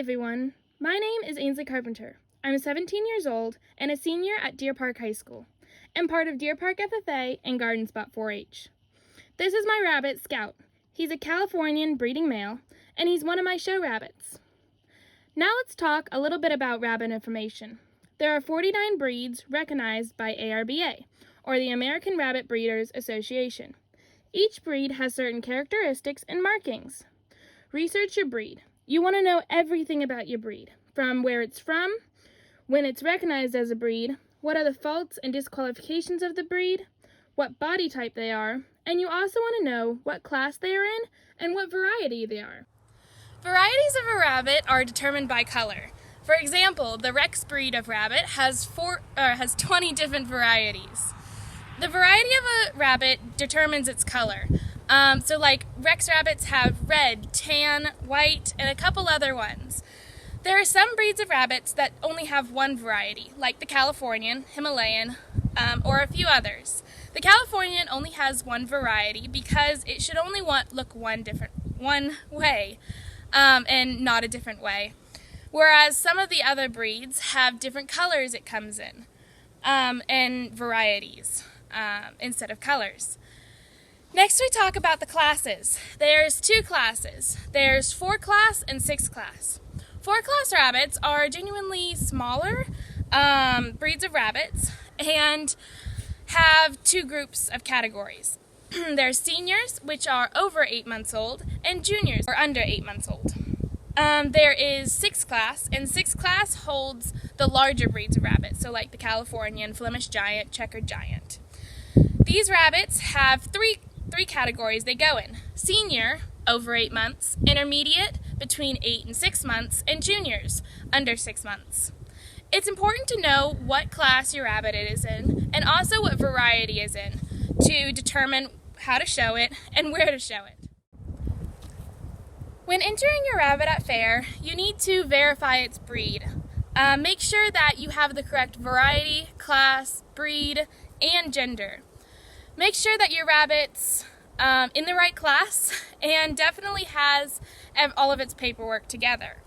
everyone, my name is Ainsley Carpenter. I'm 17 years old and a senior at Deer Park High School, and part of Deer Park FFA and Garden Spot 4-H. This is my rabbit, Scout. He's a Californian breeding male, and he's one of my show rabbits. Now let's talk a little bit about rabbit information. There are 49 breeds recognized by ARBA, or the American Rabbit Breeders Association. Each breed has certain characteristics and markings. Research your breed. You want to know everything about your breed, from where it's from, when it's recognized as a breed, what are the faults and disqualifications of the breed, what body type they are, and you also want to know what class they are in and what variety they are. Varieties of a rabbit are determined by color. For example, the Rex breed of rabbit has 20 different varieties. The variety of a rabbit determines its color. So like Rex rabbits have red, tan, white, and a couple other ones. There are some breeds of rabbits that only have one variety, like the Californian, Himalayan, or a few others. The Californian only has one variety because it should only look one way, and not a different way. Whereas some of the other breeds have different colors it comes in, and varieties, instead of colors. Next we talk about the classes. There's two classes. There's 4-class and 6-class. 4-class rabbits are genuinely smaller breeds of rabbits and have two groups of categories. There's seniors, which are over 8 months old, and juniors, or under 8 months old. There is 6-class, and 6-class holds the larger breeds of rabbits, so like the Californian, Flemish Giant, Checkered Giant. These rabbits have three categories they go in: senior, over 8 months, intermediate, between 8 and 6 months, and juniors, under 6 months. It's important to know what class your rabbit is in, and also what variety is in, to determine how to show it and where to show it. When entering your rabbit at fair, you need to verify its breed. Make sure that you have the correct variety, class, breed, and gender. Make sure that your rabbit's in the right class and definitely has all of its paperwork together.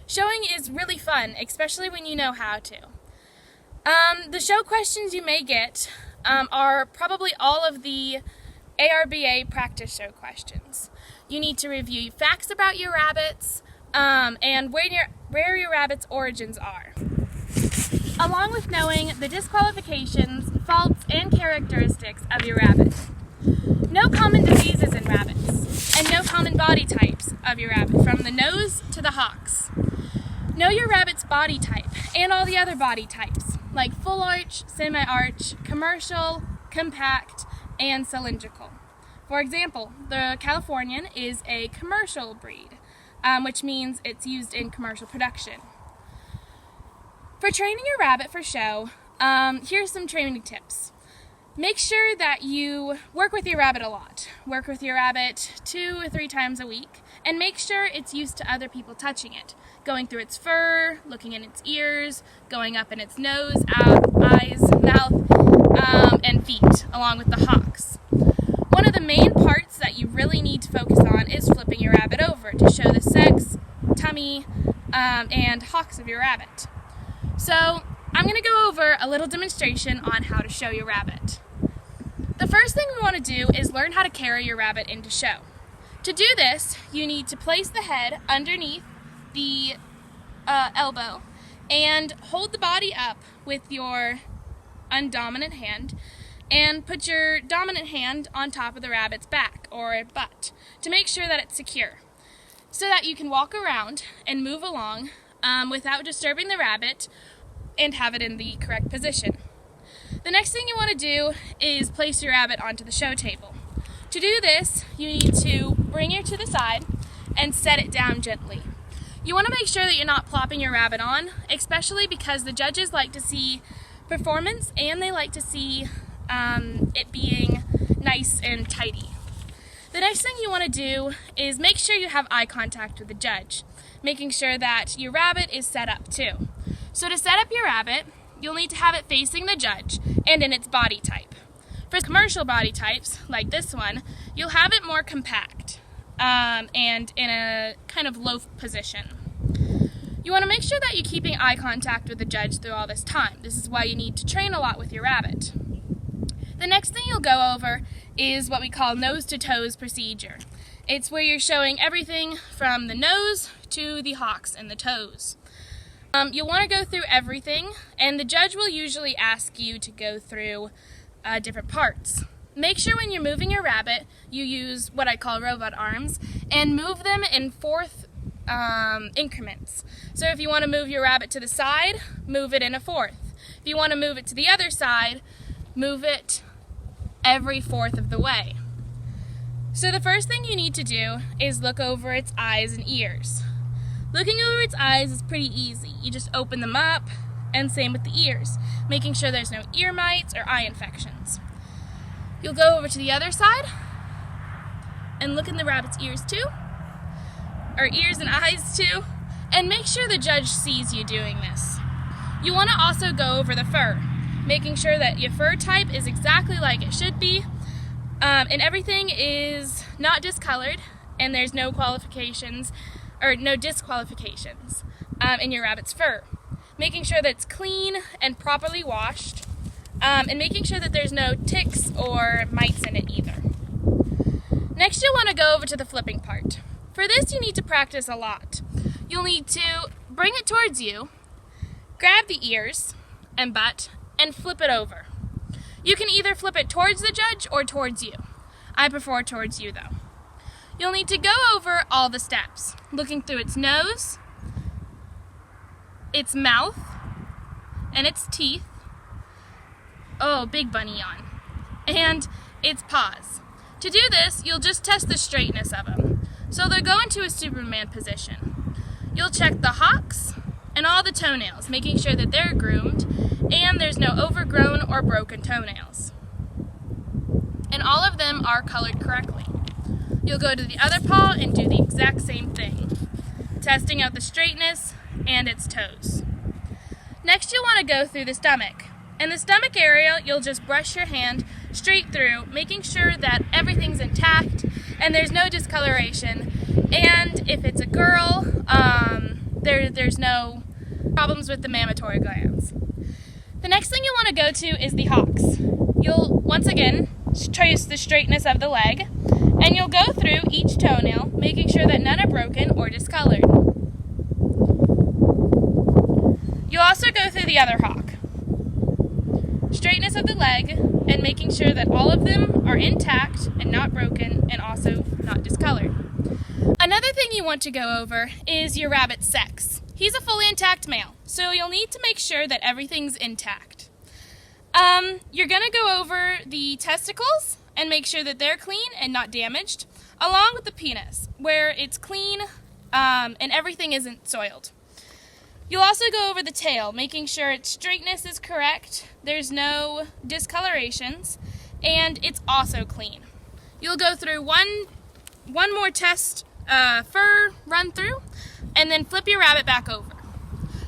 Showing is really fun, especially when you know how to. The show questions you may get are probably all of the ARBA practice show questions. You need to review facts about your rabbits and where your rabbit's origins are, along with knowing the disqualifications, faults, and characteristics of your rabbit. No common diseases in rabbits, and no common body types of your rabbit, from the nose to the hocks. Know your rabbit's body type, and all the other body types, like full arch, semi-arch, commercial, compact, and cylindrical. For example, the Californian is a commercial breed, which means it's used in commercial production. For training your rabbit for show, here's some training tips. Make sure that you work with your rabbit a lot. Work with your rabbit 2 or 3 times a week, and make sure it's used to other people touching it, going through its fur, looking in its ears, going up in its nose, eyes, mouth, and feet, along with the hocks. One of the main parts that you really need to focus on is flipping your rabbit over to show the sex, tummy, and hocks of your rabbit. So I'm going to go over a little demonstration on how to show your rabbit. The first thing we want to do is learn how to carry your rabbit into show. To do this, you need to place the head underneath the elbow and hold the body up with your undominant hand, and put your dominant hand on top of the rabbit's back or butt to make sure that it's secure, so that you can walk around and move along without disturbing the rabbit and have it in the correct position. The next thing you want to do is place your rabbit onto the show table. To do this, you need to bring it to the side and set it down gently. You want to make sure that you're not plopping your rabbit on, especially because the judges like to see performance and they like to see it being nice and tidy. The next thing you want to do is make sure you have eye contact with the judge, making sure that your rabbit is set up too. So to set up your rabbit, you'll need to have it facing the judge and in its body type. For commercial body types, like this one, you'll have it more compact and in a kind of loaf position. You want to make sure that you're keeping eye contact with the judge through all this time. This is why you need to train a lot with your rabbit. The next thing you'll go over is what we call nose to toes procedure. It's where you're showing everything from the nose to the hocks and the toes. You'll want to go through everything, and the judge will usually ask you to go through different parts. Make sure when you're moving your rabbit, you use what I call robot arms, and move them in fourth increments. So if you want to move your rabbit to the side, move it in a fourth. If you want to move it to the other side, move it every fourth of the way. So the first thing you need to do is look over its eyes and ears. Looking over its eyes is pretty easy. You just open them up, and same with the ears, making sure there's no ear mites or eye infections. You'll go over to the other side and look in the rabbit's ears too, or ears and eyes too, and make sure the judge sees you doing this. You want to also go over the fur, making sure that your fur type is exactly like it should be, and everything is not discolored, and there's no qualifications or no disqualifications in your rabbit's fur. Making sure that it's clean and properly washed, and making sure that there's no ticks or mites in it either. Next, you'll want to go over to the flipping part. For this, you need to practice a lot. You'll need to bring it towards you, grab the ears and butt, and flip it over. You can either flip it towards the judge or towards you. I prefer towards you though. You'll need to go over all the steps, looking through its nose, its mouth, and its teeth. Oh, big bunny yawn. And its paws. To do this, you'll just test the straightness of them. So they'll go into a Superman position. You'll check the hocks and all the toenails, making sure that they're groomed and there's no overgrown or broken toenails. And all of them are colored correctly. You'll go to the other paw and do the exact same thing, testing out the straightness and its toes. Next, you'll want to go through the stomach. In the stomach area, you'll just brush your hand straight through, making sure that everything's intact and there's no discoloration. And if it's a girl, there's no problems with the mammatory glands. The next thing you'll want to go to is the hocks. You'll, once again, trace the straightness of the leg, and you'll go through each toenail, making sure that none are broken or discolored. You'll also go through the other hawk. Straightness of the leg, and making sure that all of them are intact and not broken and also not discolored. Another thing you want to go over is your rabbit's sex. He's a fully intact male, so you'll need to make sure that everything's intact. You're going to go over the testicles and make sure that they're clean and not damaged, along with the penis, where it's clean and everything isn't soiled. You'll also go over the tail, making sure its straightness is correct, there's no discolorations, and it's also clean. You'll go through one more test fur run through, and then flip your rabbit back over.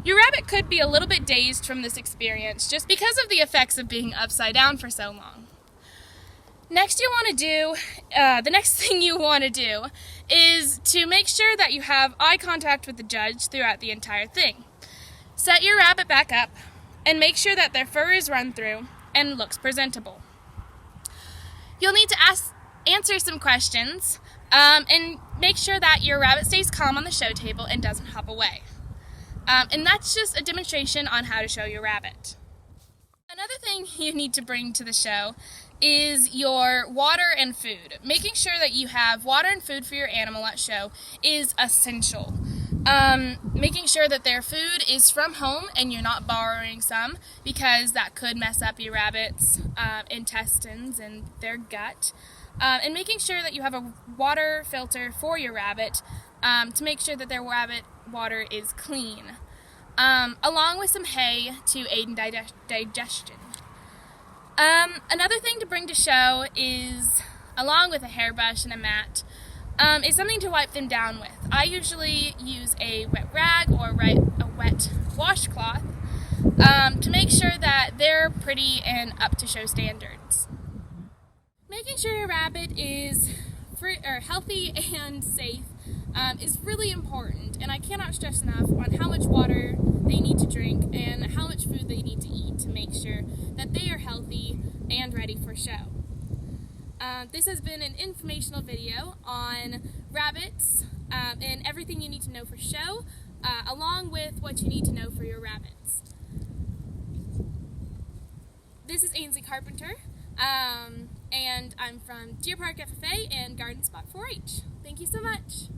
Your rabbit could be a little bit dazed from this experience just because of the effects of being upside down for so long. The next thing you want to do is to make sure that you have eye contact with the judge throughout the entire thing. Set your rabbit back up and make sure that their fur is run through and looks presentable. You'll need to answer some questions and make sure that your rabbit stays calm on the show table and doesn't hop away. And that's just a demonstration on how to show your rabbit. Another thing you need to bring to the show is your water and food. Making sure that you have water and food for your animal at show is essential. Making sure that their food is from home and you're not borrowing some, because that could mess up your rabbit's intestines and their gut. And making sure that you have a water filter for your rabbit to make sure that their rabbit water is clean, along with some hay to aid in digestion. Another thing to bring to show is, along with a hairbrush and a mat, is something to wipe them down with. I usually use a wet rag or a wet washcloth to make sure that they're pretty and up to show standards. Making sure your rabbit is healthy and safe is really important, and I cannot stress enough on how much water they need to drink and how much food they need to eat to make sure that they are healthy and ready for show. This has been an informational video on rabbits and everything you need to know for show, along with what you need to know for your rabbits. This is Ainsley Carpenter, and I'm from Deer Park FFA and Garden Spot 4-H. Thank you so much.